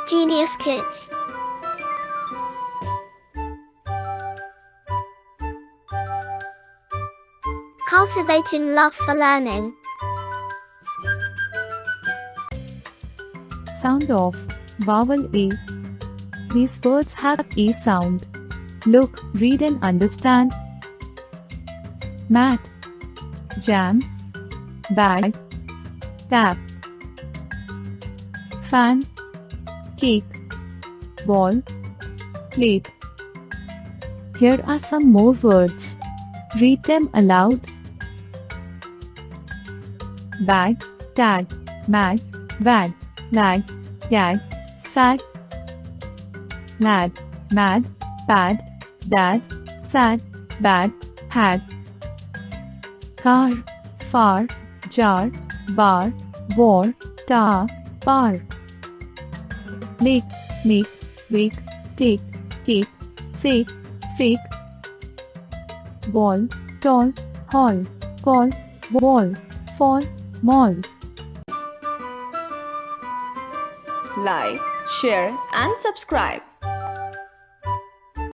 Genius Kids. Cultivating love for learning. Sound of vowel A. These words have E sound. Look, read and understand. Mat, jam, bag, tap, fan, cake, ball, plate. Here are some more words. Read them aloud. Bag, tag, mag, wag, lag, gag, sag, lad, mad, pad, dad, sad, bad, had. Car, far, jar, bar, war, tar, bar. Make, wake, take, cake, sake, fake. Ball, tall, hall, call, wall, fall, mall. Like, share and subscribe.